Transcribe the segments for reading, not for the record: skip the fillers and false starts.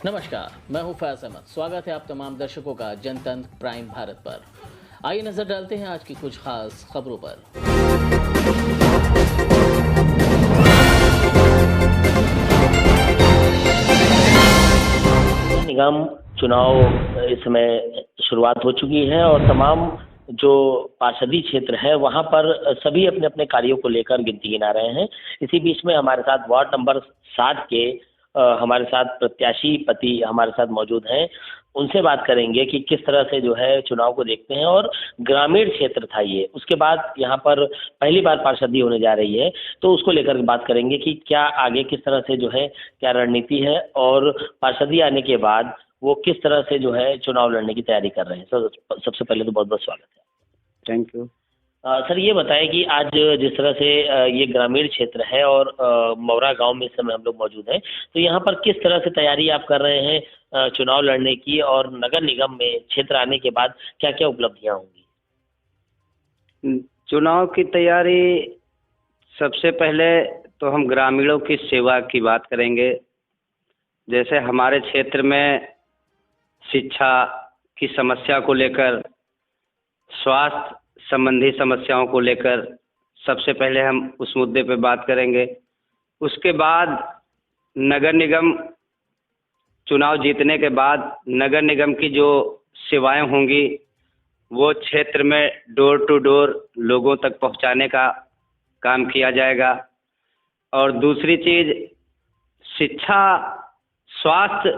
नमस्कार, मैं हूं फैज अहमद। स्वागत है आप तमाम दर्शकों का जनतंत्र प्राइम भारत पर। आइए नजर डालते हैं आज की कुछ खास खबरों पर। निगम चुनाव इस समय शुरुआत हो चुकी है और तमाम जो पार्षदी क्षेत्र है वहां पर सभी अपने अपने कार्यों को लेकर गिनती गिना रहे हैं। इसी बीच में हमारे साथ वार्ड नंबर 7 के हमारे साथ प्रत्याशी पति हमारे साथ मौजूद हैं। उनसे बात करेंगे कि किस तरह से जो है चुनाव को देखते हैं और ग्रामीण क्षेत्र था ये, उसके बाद यहाँ पर पहली बार पार्षदी होने जा रही है, तो उसको लेकर बात करेंगे कि क्या आगे किस तरह से जो है क्या रणनीति है और पार्षदी आने के बाद वो किस तरह से जो है चुनाव लड़ने की तैयारी कर रहे हैं। सर, सबसे पहले तो बहुत बहुत स्वागत है। Thank you. सर, ये बताएं कि आज जिस तरह से ये ग्रामीण क्षेत्र है और मौरा गांव में इस समय हम लोग मौजूद हैं, तो यहाँ पर किस तरह से तैयारी आप कर रहे हैं चुनाव लड़ने की, और नगर निगम में क्षेत्र आने के बाद क्या क्या उपलब्धियां होंगी? चुनाव की तैयारी सबसे पहले तो हम ग्रामीणों की सेवा की बात करेंगे। जैसे हमारे क्षेत्र में शिक्षा की समस्या को लेकर, स्वास्थ्य संबंधी समस्याओं को लेकर सबसे पहले हम उस मुद्दे पे बात करेंगे। उसके बाद नगर निगम चुनाव जीतने के बाद नगर निगम की जो सेवाएं होंगी वो क्षेत्र में डोर टू डोर लोगों तक पहुंचाने का काम किया जाएगा। और दूसरी चीज़, शिक्षा स्वास्थ्य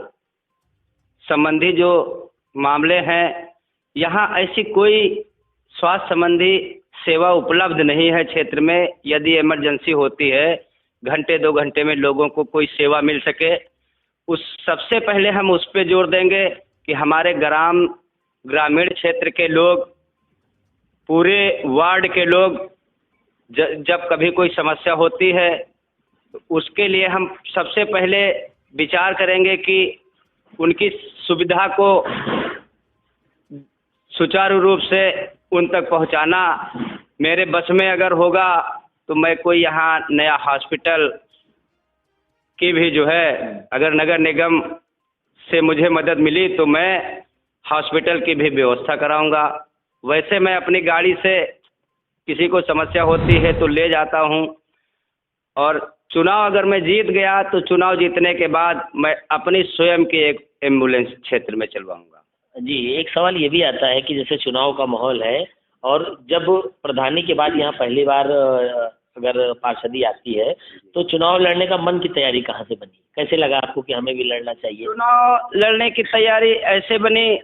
संबंधी जो मामले हैं, यहाँ ऐसी कोई स्वास्थ्य संबंधी सेवा उपलब्ध नहीं है क्षेत्र में। यदि इमरजेंसी होती है, घंटे 2 घंटे में लोगों को कोई सेवा मिल सके, उस सबसे पहले हम उस पे जोर देंगे कि हमारे ग्रामीण क्षेत्र के लोग, पूरे वार्ड के लोग जब कभी कोई समस्या होती है तो उसके लिए हम सबसे पहले विचार करेंगे कि उनकी सुविधा को सुचारू रूप से उन तक पहुंचाना मेरे बस में अगर होगा तो मैं कोई यहाँ नया हॉस्पिटल की भी जो है, अगर नगर निगम से मुझे मदद मिली तो मैं हॉस्पिटल की भी व्यवस्था कराऊंगा। वैसे मैं अपनी गाड़ी से किसी को समस्या होती है तो ले जाता हूं। और चुनाव अगर मैं जीत गया तो चुनाव जीतने के बाद मैं अपनी स्वयं की एक एम्बुलेंस क्षेत्र में चलवाऊंगा। जी, एक सवाल ये भी आता है कि जैसे चुनाव का माहौल है और जब प्रधानी के बाद यहाँ पहली बार अगर पार्षदी आती है तो चुनाव लड़ने का मन की तैयारी कहाँ से बनी? कैसे लगा आपको कि हमें भी लड़ना चाहिए? चुनाव लड़ने की तैयारी ऐसे बनी,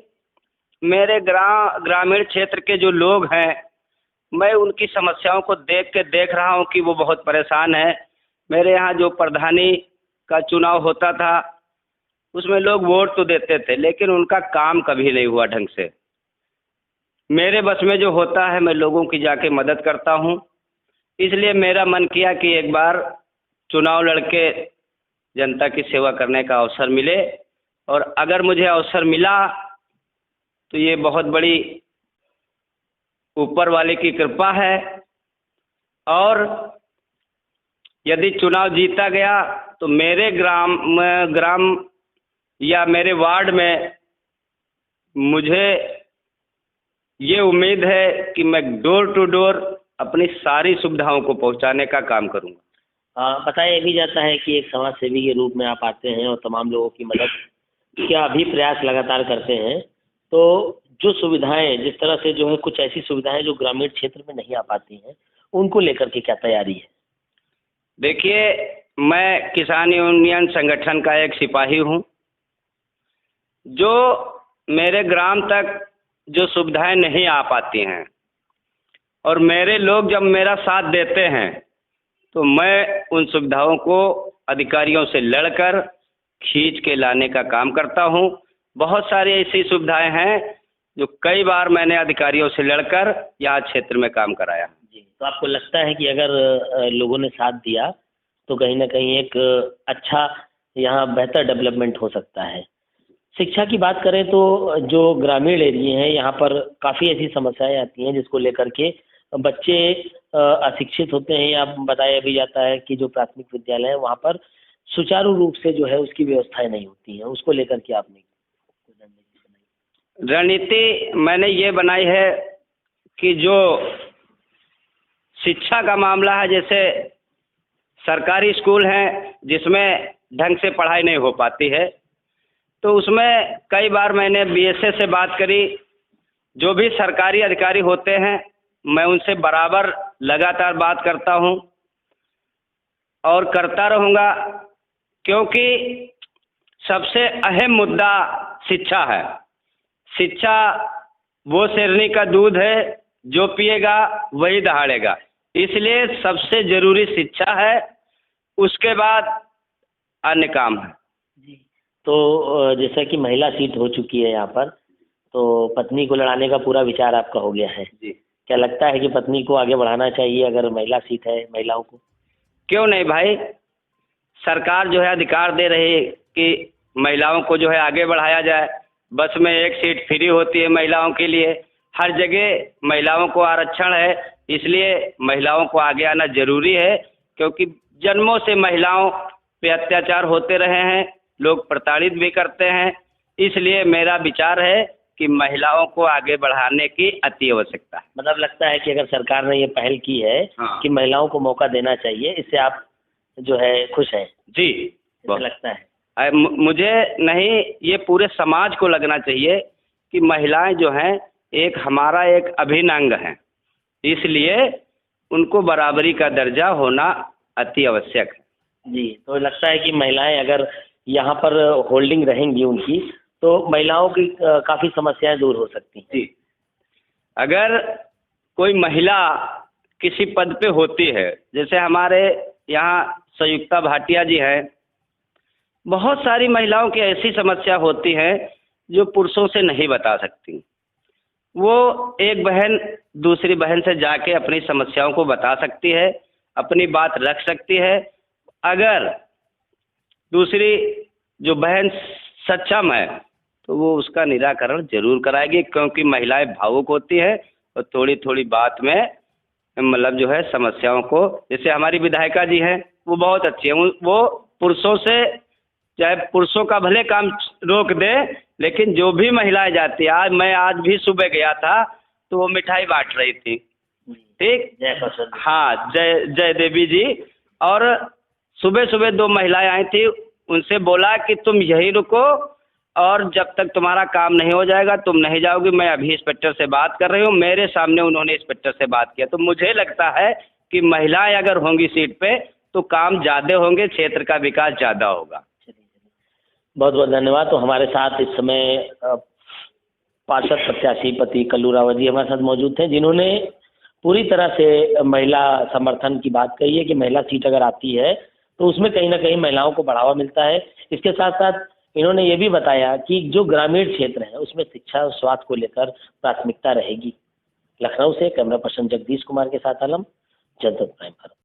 मेरे ग्रामीण क्षेत्र के जो लोग हैं, मैं उनकी समस्याओं को देख रहा हूं कि वो बहुत परेशान है। मेरे यहाँ जो प्रधानी का चुनाव होता था उसमें लोग वोट तो देते थे लेकिन उनका काम कभी नहीं हुआ ढंग से। मेरे बस में जो होता है मैं लोगों की जाके मदद करता हूं, इसलिए मेरा मन किया कि एक बार चुनाव लड़के जनता की सेवा करने का अवसर मिले। और अगर मुझे अवसर मिला तो ये बहुत बड़ी ऊपर वाले की कृपा है। और यदि चुनाव जीता गया तो मेरे ग्राम या मेरे वार्ड में मुझे ये उम्मीद है कि मैं डोर टू डोर अपनी सारी सुविधाओं को पहुंचाने का काम करूंगा। बताया भी जाता है कि एक समाज सेवी के रूप में आप आते हैं और तमाम लोगों की मदद का भी प्रयास लगातार करते हैं। तो जो सुविधाएं, जिस तरह से जो है कुछ ऐसी सुविधाएं जो ग्रामीण क्षेत्र में नहीं आ पाती हैं, उनको लेकर के क्या तैयारी है? देखिए, मैं किसान यूनियन संगठन का एक सिपाही हूं। जो मेरे ग्राम तक जो सुविधाएं नहीं आ पाती हैं और मेरे लोग जब मेरा साथ देते हैं तो मैं उन सुविधाओं को अधिकारियों से लड़कर खींच के लाने का काम करता हूं। बहुत सारी ऐसी सुविधाएं हैं जो कई बार मैंने अधिकारियों से लड़कर यहाँ क्षेत्र में काम कराया। जी, तो आपको लगता है कि अगर लोगों ने साथ दिया तो कहीं ना कहीं एक अच्छा यहाँ बेहतर डेवलपमेंट हो सकता है? शिक्षा की बात करें तो जो ग्रामीण एरिया हैं यहाँ पर काफ़ी ऐसी समस्याएं आती हैं जिसको लेकर के बच्चे अशिक्षित होते हैं, या बताया भी जाता है कि जो प्राथमिक विद्यालय है वहाँ पर सुचारू रूप से जो है उसकी व्यवस्थाएं नहीं होती हैं, उसको लेकर के आपने रणनीति मैंने ये बनाई है कि जो शिक्षा का मामला है, जैसे सरकारी स्कूल हैं जिसमें ढंग से पढ़ाई नहीं हो पाती है, तो उसमें कई बार मैंने बीएसए से बात करी। जो भी सरकारी अधिकारी होते हैं मैं उनसे बराबर लगातार बात करता हूं और करता रहूँगा, क्योंकि सबसे अहम मुद्दा शिक्षा है। शिक्षा वो शेरनी का दूध है, जो पिएगा वही दहाड़ेगा, इसलिए सबसे ज़रूरी शिक्षा है, उसके बाद अन्य काम है। जी। तो जैसा कि महिला सीट हो चुकी है यहाँ पर, तो पत्नी को लड़ाने का पूरा विचार आपका हो गया है जी। क्या लगता है कि पत्नी को आगे बढ़ाना चाहिए अगर महिला सीट है महिलाओं को? क्यों नहीं भाई, सरकार जो है अधिकार दे रही है कि महिलाओं को जो है आगे बढ़ाया जाए। बस में एक सीट फ्री होती है महिलाओं के लिए, हर जगह महिलाओं को आरक्षण है, इसलिए महिलाओं को आगे आना जरूरी है। क्योंकि जन्मों से महिलाओं पे अत्याचार होते रहे हैं, लोग प्रताड़ित भी करते हैं, इसलिए मेरा विचार है कि महिलाओं को आगे बढ़ाने की अति आवश्यकता है। मतलब लगता है कि अगर सरकार ने ये पहल की है कि महिलाओं को मौका देना चाहिए, इससे आप जो है खुश हैं? जी, बहुत लगता है। मुझे नहीं, ये पूरे समाज को लगना चाहिए कि महिलाएं जो हैं एक हमारा एक अभिन्न अंग हैं, इसलिए उनको बराबरी का दर्जा होना अति आवश्यक है। जी, तो लगता है कि महिलाएं अगर यहाँ पर होल्डिंग रहेंगी उनकी, तो महिलाओं की काफ़ी समस्याएं दूर हो सकती हैं। जी, अगर कोई महिला किसी पद पे होती है, जैसे हमारे यहाँ संयुक्ता भाटिया जी हैं, बहुत सारी महिलाओं की ऐसी समस्या होती है जो पुरुषों से नहीं बता सकती। वो एक बहन दूसरी बहन से जाके अपनी समस्याओं को बता सकती है, अपनी बात रख सकती है। अगर दूसरी जो बहन सक्षम है तो वो उसका निराकरण जरूर कराएगी, क्योंकि महिलाएं भावुक होती है और थोड़ी थोड़ी बात में मतलब जो है समस्याओं को, जैसे हमारी विधायिका जी हैं वो बहुत अच्छी हैं, वो पुरुषों से, चाहे पुरुषों का भले काम रोक दे, लेकिन जो भी महिलाएं जाती है, आज भी सुबह गया था तो वो मिठाई बांट रही थी। ठीक, हाँ, जय देवी जी। और सुबह सुबह 2 महिलाएं आई थी, उनसे बोला कि तुम यहीं रुको और जब तक तुम्हारा काम नहीं हो जाएगा तुम नहीं जाओगी, मैं अभी इंस्पेक्टर से बात कर रही हूँ। मेरे सामने उन्होंने इंस्पेक्टर से बात किया। तो मुझे लगता है कि महिलाएं अगर होंगी सीट पे तो काम ज़्यादा होंगे, क्षेत्र का विकास ज़्यादा होगा। बहुत बहुत धन्यवाद। तो हमारे साथ इस समय पार्षद प्रत्याशी पति कल्लू रावत जी हमारे साथ मौजूद थे, जिन्होंने पूरी तरह से महिला समर्थन की बात कही है कि महिला सीट अगर आती है तो उसमें कहीं ना कहीं महिलाओं को बढ़ावा मिलता है। इसके साथ साथ इन्होंने ये भी बताया कि जो ग्रामीण क्षेत्र है उसमें शिक्षा और स्वास्थ्य को लेकर प्राथमिकता रहेगी। लखनऊ से कैमरा पर्सन जगदीश कुमार के साथ आलम, जनता प्राइम।